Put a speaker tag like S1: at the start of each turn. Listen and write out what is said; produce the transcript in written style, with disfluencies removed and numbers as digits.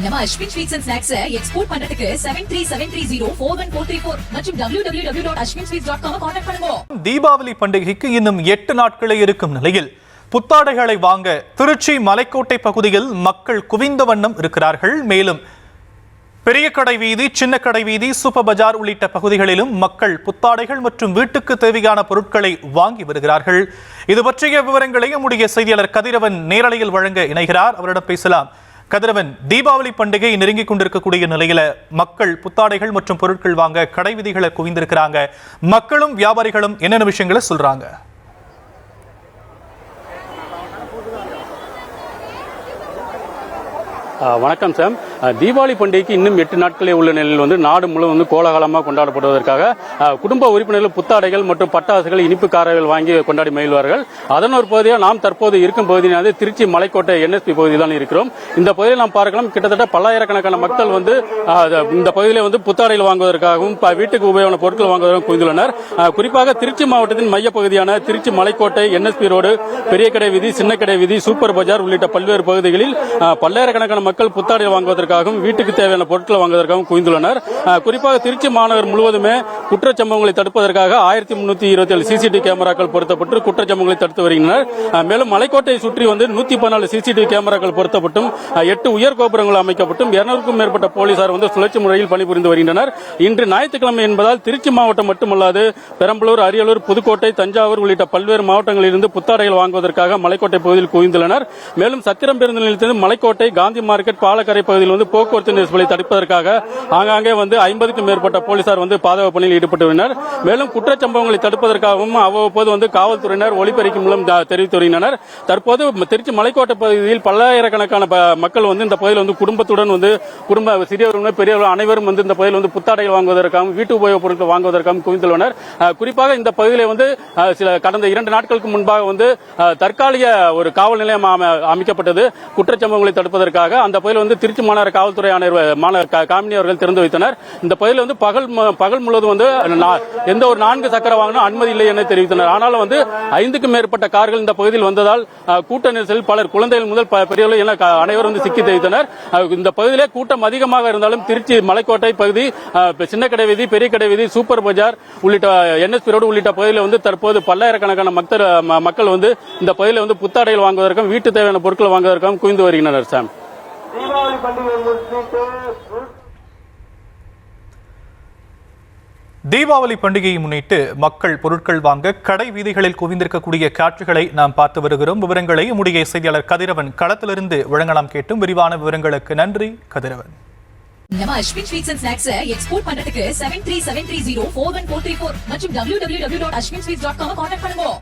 S1: நம்ம Ashwin sweets and snacks export பண்றதுக்கு 7373041434 மற்றும் www.ashwinsweets.com கான்டாக்ட் பண்ணுங்க.
S2: தீபாவளி பண்டிகைக்கு இன்னும் 8 நாட்களே இருக்கும் நிலையில் புத்தாடைகளை வாங்க திருச்சி மலைக்கோட்டை பகுதியில் மக்கள் குவிந்த வண்ணம் இருக்கிறார்கள். மேலும் பெரிய கடை வீதி, சின்ன கடை வீதி, சூப்பர் பஜார் உள்ளிட்ட பகுதிகளிலும் மக்கள் புத்தாடைகள் மற்றும் வீட்டுக்கு தேவையான பொருட்களை வாங்கி வருகிறார்கள். இது பற்றிய விவரங்களை நம்முடைய செய்தியாளர் கதிரவன் நேரலையில் வழங்க இணைகிறார். அவரிடம் பேசலாம். கதிரவன், தீபாவளி பண்டிகை நெருங்கிக் கொண்டிருக்கக்கூடிய நிலையில மக்கள் புத்தாடைகள் மற்றும் பொருட்கள் வாங்க கடை வீதிகளை குவிந்திருக்கிறாங்க. மக்களும் வியாபாரிகளும் என்னென்ன விஷயங்களை சொல்றாங்க?
S3: வணக்கம் சாம். தீபாவளி பண்டிகைக்கு இன்னும் 8 நாட்களே உள்ள நிலையில் நாடு முழுவதும் கோலாகலமாக கொண்டாடப்படுவதற்காக குடும்ப உறுப்பினர்கள் புத்தாடைகள் மற்றும் பட்டாசுகள், இனிப்பு காரங்கள் வாங்கி கொண்டாடி மகிழ்வார்கள். அதன் ஒரு பகுதியாக நாம் தற்போது இருக்கும் பகுதியானது திருச்சி மலைக்கோட்டை NSP பகுதியில் தான் இருக்கிறோம். இந்த பகுதியில் நாம் பார்க்கலாம், கிட்டத்தட்ட பல்லாயிரக்கணக்கான மக்கள் இந்த பகுதியில் புத்தாடைகள் வாங்குவதற்காகவும் வீட்டுக்கு உபயோகமான பொருட்கள் வாங்குவதற்காகவும் குவிந்துள்ளனர். குறிப்பாக திருச்சி மாவட்டத்தின் மையப்பகுதியான திருச்சி மலைக்கோட்டை NSP ரோடு, பெரிய கடை வீதி, சின்ன கடை வீதி, சூப்பர் பஜார் உள்ளிட்ட பல்வேறு பகுதிகளில் பல்லாயிரக்கணக்கான மக்கள் புத்தாடை வாங்குவதற்காகவும் வீட்டுக்கு தேவையான பொருட்களை வாங்குவதற்காகவும் குவிந்துள்ளனர். குறிப்பாக திருச்சி மாநகர் முழுவதுமே குற்றச்சம்பவங்களை தடுப்பதற்காக 1327 CCTV கேமராக்கள் பொருத்தப்பட்டு குற்றச்சம்பவங்களை தடுத்து வருகின்றனர். மேலும் மலைக்கோட்டையை சுற்றி 114 CCTV கேமராக்கள் பொருத்தப்பட்டும் 8 உயர் கோபுரங்கள் அமைக்கப்பட்டும் 200க்கும் மேற்பட்ட போலீசார் சுழற்சி முறையில் பணிபுரிந்து வருகின்றனர். இன்று ஞாயிற்றுக்கிழமை என்பதால் திருச்சி மாவட்டம் மட்டுமல்லாது பெரம்பலூர், அரியலூர், புதுக்கோட்டை, தஞ்சாவூர் உள்ளிட்ட பல்வேறு மாவட்டங்களில் இருந்து புத்தாடைகள் வாங்குவதற்காக மலைக்கோட்டை பகுதியில் குவிந்துள்ளனர். மேலும் சத்திரம் பேருந்து நிலையத்திலிருந்து மலைக்கோட்டை, காந்தி மார்க்கெட், பாலக்கரை பகுதியில் போக்குவரத்து நெரிசலை தடுப்பதற்காக ஆங்காங்கே 50க்கும் மேற்பட்ட போலீசார் பாதுகாப்பு பணியில் ஈடுபட்டுள்ளனர். மேலும் குற்றச்சம்பவங்களை தடுப்பதற்காகவும் அவ்வப்போது காவல்துறையினர் ஒலிபெருக்கி மூலம் தெரிவித்து வருகின்றனர். தற்போது திருச்சி மலைக்கோட்டை பகுதியில் பல்லாயிரக்கணக்கான மக்கள் இந்த பகுதியில் குடும்பத்துடன் குடும்ப சிறியவர்கள், பெரியவர்கள் அனைவரும் இந்த பகுதியில் புத்தாடைகள் வாங்குவதற்காகவும் வீட்டு உபயோகப் பொருட்கள் வாங்குவதற்காகவும் குவிந்துள்ளனர். குறிப்பாக இந்த பகுதியில் கடந்த 2 நாட்களுக்கு முன்பாக தற்காலிக ஒரு காவல் நிலையம் அமைக்கப்பட்டது. குற்றச்சம்பவங்களை தடுப்பதற்காக அந்த பகுதியில் திருச்சி மாநகர காவல்துறை ஆணையர் காமினி அவர்கள் திறந்து வைத்தனர். இந்த பகுதியில் பகல் முழுவதும் எந்த ஒரு 4 சக்கர வாகனம் அனுமதி இல்லை என தெரிவித்தனர். ஆனாலும் 5க்கும் மேற்பட்ட கார்கள் இந்த பகுதியில் வந்ததால் கூட்ட நெரிசலில் பலர், குழந்தைகள் முதல் பெரியவர்கள் என அனைவரும் சிக்கி தவித்தனர். இந்த பகுதியிலே கூட்டம் அதிகமாக இருந்தாலும் திருச்சி மலைக்கோட்டை பகுதி, சின்ன கடை வீதி, பெரிய கடை வீதி, சூப்பர் பஜார் உள்ளிட்ட NSP ரோடு உள்ளிட்ட பகுதியில் தற்போது பல்லாயிரக்கணக்கான மக்கள் இந்த பகுதியில் புத்தாடைகள் வாங்குவதற்கும் வீட்டு தேவையான பொருட்கள் வாங்குவதற்கும் குவிந்து வருகின்றனர். சாம்,
S2: தீபாவளி பண்டிகையை முன்னிட்டு மக்கள் பொருட்கள் வாங்க கடை வீதிகளில் குவிந்திருக்கக்கூடிய காட்சிகளை நாம் பார்த்து வருகிறோம். விவரங்களை நம்முடைய செய்தியாளர் கதிரவன் களத்திலிருந்து வழங்கலாம். கேட்டும் விரிவான விவரங்களுக்கு நன்றி கதிரவன்.
S1: நம்ம Ashwin sweets and snacks export பண்றதுக்கு 7373041434 மற்றும் www.ashwinsweets.com கான்டாக்ட் பண்ணுங்க.